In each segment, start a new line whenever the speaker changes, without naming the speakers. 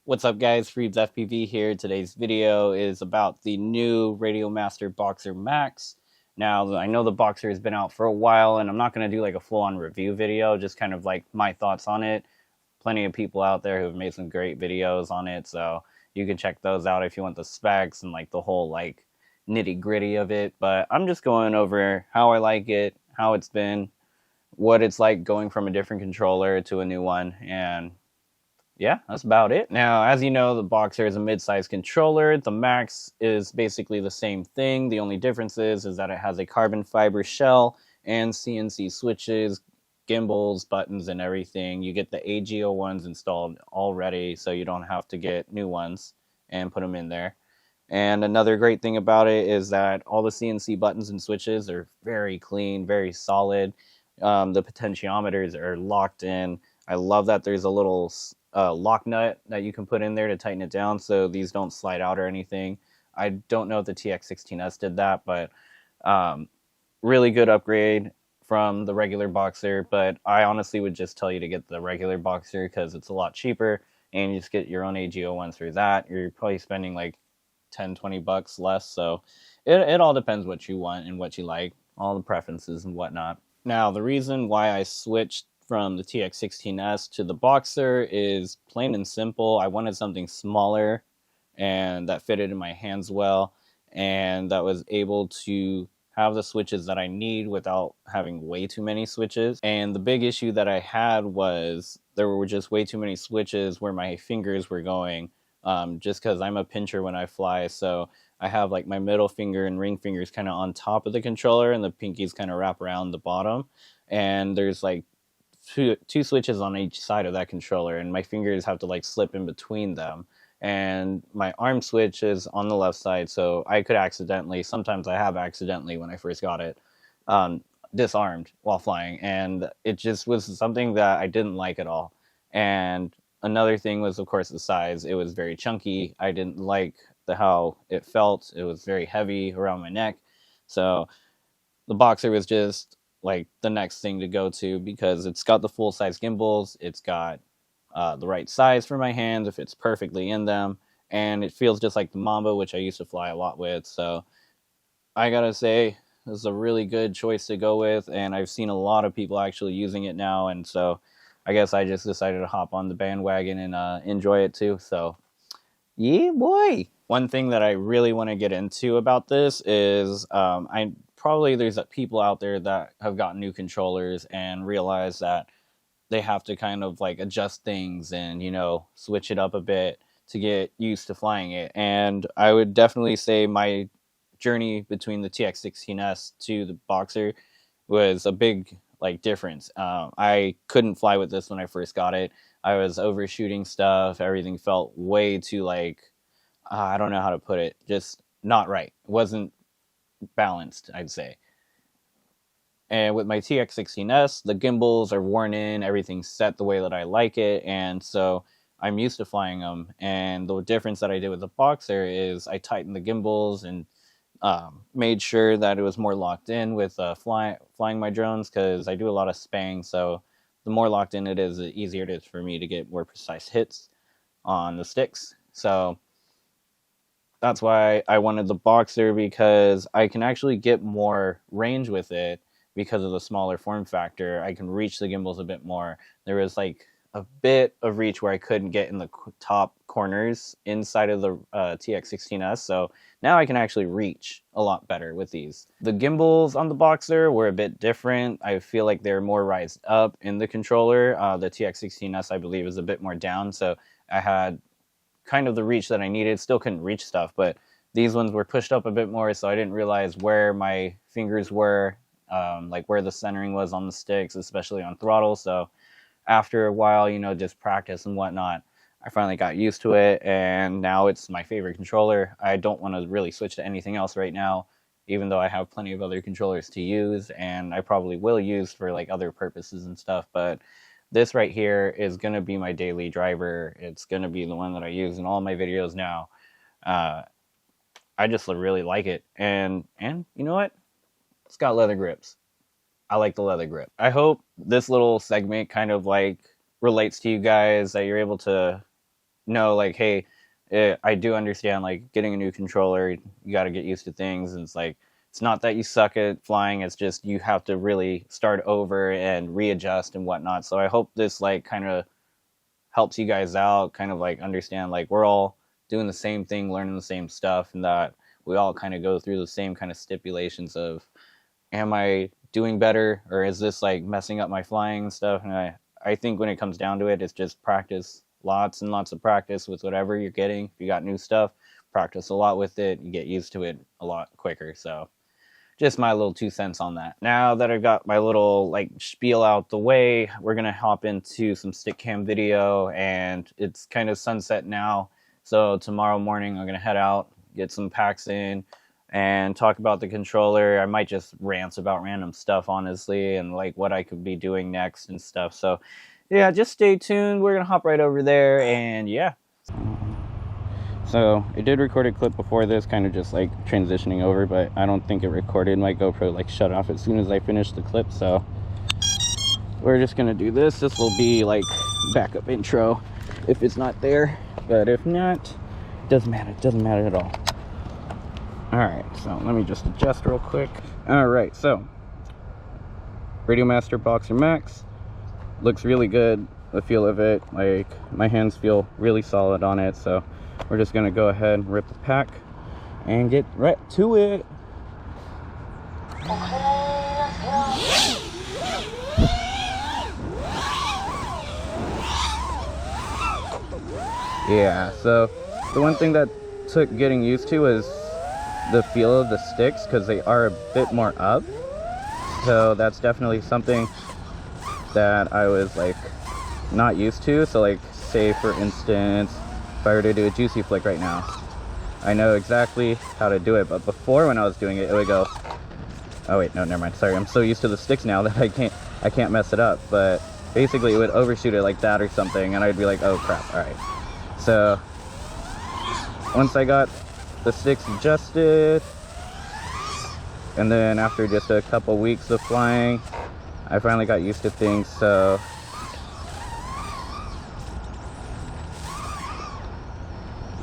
What's up guys, Freebs FPV here. Today's video is about the new RadioMaster Boxer MAX. Now, I know the Boxer has been out for a while and I'm not going to do like a full-on review video, just kind of like my thoughts on it. Plenty of people out there who have made some great videos on it, so you can check those out if you want the specs and like the whole like nitty-gritty of it. But I'm just going over how I like it, how it's been, what it's like going from a different controller to a new one, and yeah, that's about it. Now, as you know, the Boxer is a mid-sized controller. The Max is basically the same thing. The only difference is that it has a carbon fiber shell and CNC switches, gimbals, buttons, and everything. You get the AGO ones installed already, so you don't have to get new ones and put them in there. And another great thing about it is that all the CNC buttons and switches are very clean, very solid. The potentiometers are locked in. I love that there's a little lock nut that you can put in there to tighten it down so these don't slide out or anything. I don't know if the TX16S did that, but really good upgrade from the regular Boxer. But I honestly would just tell you to get the regular Boxer because it's a lot cheaper and you just get your own AGO one through that. You're probably spending like 10-20 bucks less, so it all depends what you want and what you like, all the preferences and whatnot. Now, the reason why I switched from the TX16S to the Boxer is plain and simple. I wanted something smaller and that fitted in my hands well and that was able to have the switches that I need without having way too many switches. And the big issue that I had was there were just way too many switches where my fingers were going, just because I'm a pincher when I fly, so I have like my middle finger and ring fingers kind of on top of the controller and the pinkies kind of wrap around the bottom, and there's like two switches on each side of that controller, and my fingers have to like slip in between them, and my arm switch is on the left side, so I could accidentally, sometimes I have accidentally when I first got it, disarmed while flying, and it just was something that I didn't like at all. And another thing was, of course, the size. It was very chunky. I didn't like how it felt. It was very heavy around my neck, so the Boxer was just like the next thing to go to because it's got the full-size gimbals, it's got the right size for my hands, it fits perfectly in them, and it feels just like the Mamba, which I used to fly a lot with. So I gotta say, this is a really good choice to go with, and I've seen a lot of people actually using it now, and so I guess I just decided to hop on the bandwagon and enjoy it too. So yeah, boy. One thing that I really want to get into about this is there's people out there that have gotten new controllers and realize that they have to kind of like adjust things and, you know, switch it up a bit to get used to flying it. And I would definitely say my journey between the TX16S to the Boxer was a big like difference. I couldn't fly with this when I first got it. I was overshooting stuff. Everything felt way too like, I don't know how to put it, just not right. It wasn't balanced, I'd say. And with my TX16S, the gimbals are worn in, everything's set the way that I like it, and so I'm used to flying them. And the difference that I did with the Boxer is I tightened the gimbals and made sure that it was more locked in with flying my drones, because I do a lot of spang, so the more locked in it is, the easier it is for me to get more precise hits on the sticks. So that's why I wanted the Boxer, because I can actually get more range with it because of the smaller form factor. I can reach the gimbals a bit more. There was like a bit of reach where I couldn't get in the top corners inside of the TX16S, so now I can actually reach a lot better with these. The gimbals on the Boxer were a bit different. I feel like they're more rised up in the controller. The TX16S, I believe, is a bit more down, so I had kind of the reach that I needed. Still couldn't reach stuff, but these ones were pushed up a bit more, so I didn't realize where my fingers were, like where the centering was on the sticks, especially on throttle. So after a while, you know, just practice and whatnot, I finally got used to it, and now it's my favorite controller. I don't want to really switch to anything else right now, even though I have plenty of other controllers to use, and I probably will use for like other purposes and stuff, but this right here is going to be my daily driver. It's going to be the one that I use in all my videos now. I just really like it. And you know what? It's got leather grips. I like the leather grip. I hope this little segment kind of like relates to you guys, that you're able to know, like, hey, I do understand, like, getting a new controller, you got to get used to things, and it's like, it's not that you suck at flying, it's just you have to really start over and readjust and whatnot. So I hope this, like, kind of helps you guys out, kind of, like, understand, like, we're all doing the same thing, learning the same stuff, and that we all kind of go through the same kind of stipulations of, am I doing better, or is this, like, messing up my flying and stuff? And I think when it comes down to it, it's just practice. Lots and lots of practice with whatever you're getting. If you got new stuff, practice a lot with it. You get used to it a lot quicker. So just my little 2 cents on that. Now that I've got my little, like, spiel out the way, we're going to hop into some stick cam video, and it's kind of sunset now. So tomorrow morning, I'm going to head out, get some packs in, and talk about the controller. I might just rant about random stuff, honestly, and, like, what I could be doing next and stuff. So yeah, just stay tuned. We're gonna hop right over there, and yeah. So I did record a clip before this, kind of just like transitioning over, but I don't think it recorded. My GoPro like shut off as soon as I finished the clip, so we're just gonna do this. This will be like backup intro if it's not there, but if not, doesn't matter. It doesn't matter at all. All right, so let me just adjust real quick. All right, so RadioMaster Boxer MAX. Looks really good, the feel of it, like my hands feel really solid on it. So we're just gonna go ahead and rip the pack and get right to it. Yeah, so the one thing that took getting used to is the feel of the sticks, because they are a bit more up. So that's definitely something that I was like not used to. So like, say for instance, if I were to do a juicy flick right now, I know exactly how to do it, but before when I was doing it, it would go, oh wait, no, never mind, sorry, I'm so used to the sticks now that I can't mess it up. But basically it would overshoot it like that or something, and I'd be like, oh crap. All right, so once I got the sticks adjusted, and then after just a couple weeks of flying, I finally got used to things. So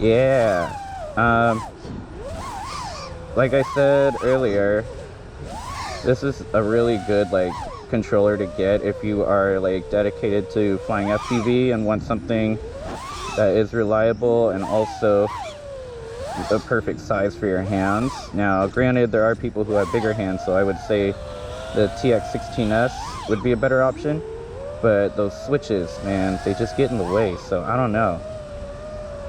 yeah, like I said earlier, this is a really good like controller to get if you are like dedicated to flying FPV and want something that is reliable and also the perfect size for your hands. Now granted, there are people who have bigger hands, so I would say the TX16S would be a better option, but those switches, man, they just get in the way, so I don't know.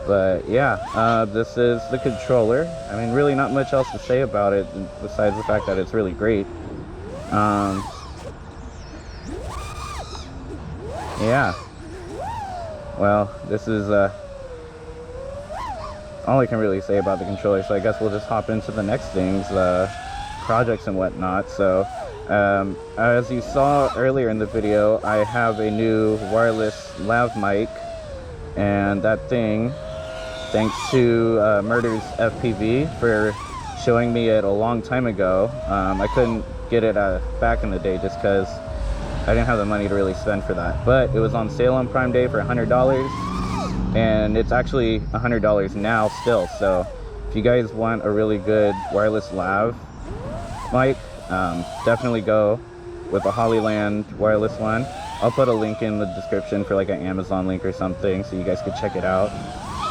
But yeah, this is the controller. I mean, really not much else to say about it besides the fact that it's really great. Yeah, well, this is all I can really say about the controller, so I guess we'll just hop into the next things, projects and whatnot. So as you saw earlier in the video, I have a new wireless lav mic, and that thing, thanks to Murder's FPV for showing me it a long time ago. I couldn't get it back in the day just because I didn't have the money to really spend for that, but it was on sale on Prime Day for $100, and it's actually $100 now still. So if you guys want a really good wireless lav mic, definitely go with the Hollyland wireless one. I'll put a link in the description for like an Amazon link or something so you guys could check it out.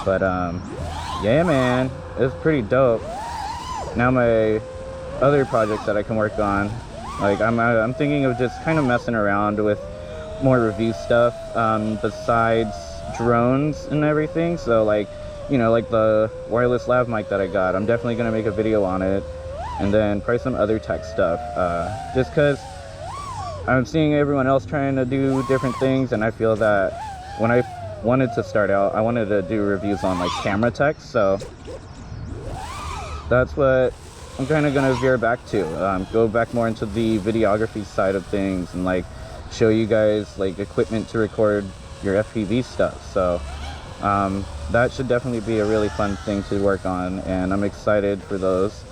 But yeah, man, it's pretty dope. Now my other projects that I can work on, like I'm thinking of just kind of messing around with more review stuff besides drones and everything. So like, you know, like the wireless lav mic that I got, I'm definitely gonna make a video on it, and then probably some other tech stuff, just because I'm seeing everyone else trying to do different things, and I feel that when I wanted to start out, I wanted to do reviews on like camera tech. So that's what I'm kind of going to veer back to, go back more into the videography side of things and like show you guys like equipment to record your FPV stuff. So that should definitely be a really fun thing to work on, and I'm excited for those.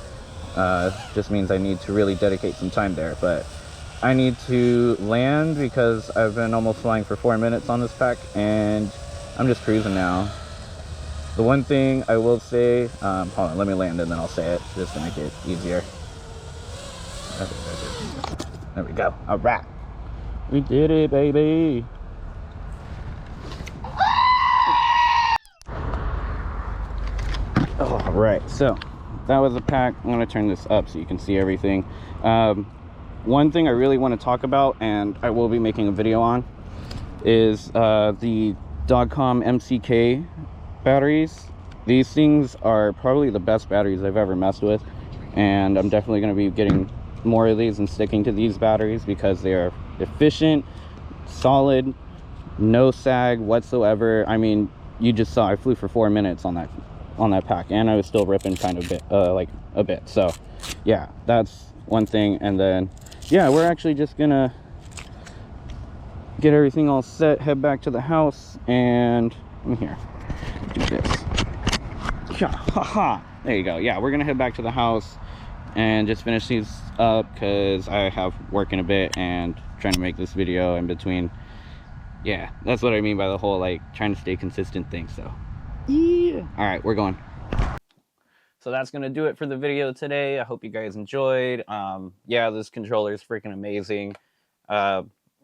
Just means I need to really dedicate some time there, but I need to land because I've been almost flying for 4 minutes on this pack, and I'm just cruising now. The one thing I will say, hold on, let me land and then I'll say it just to make it easier. There we go. All right, we did it, baby. All right, so that was a pack. I'm gonna turn this up so you can see everything. One thing I really want to talk about, and I will be making a video on, is the DOGCOM MCK batteries. These things are probably the best batteries I've ever messed with, and I'm definitely going to be getting more of these and sticking to these batteries because they are efficient, solid, no sag whatsoever. I mean, you just saw I flew for 4 minutes on that pack, and I was still ripping kind of like a bit. So yeah, that's one thing. And then yeah, we're actually just gonna get everything all set, head back to the house, and I'm here. Do this. There you go. Yeah, we're gonna head back to the house and just finish these up because I have work in a bit and trying to make this video in between. Yeah, that's what I mean by the whole like trying to stay consistent thing. So yeah, all right, we're going. So that's gonna do it for the video today. I hope you guys enjoyed. Yeah, this controller is freaking amazing.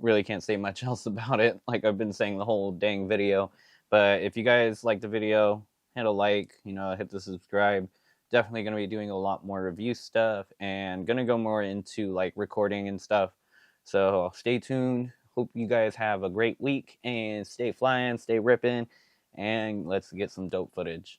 Really can't say much else about it, like I've been saying the whole dang video. But if you guys like the video, hit a like, you know, hit the subscribe. Definitely going to be doing a lot more review stuff and going to go more into like recording and stuff. So stay tuned. Hope you guys have a great week and stay flying, stay ripping, and let's get some dope footage.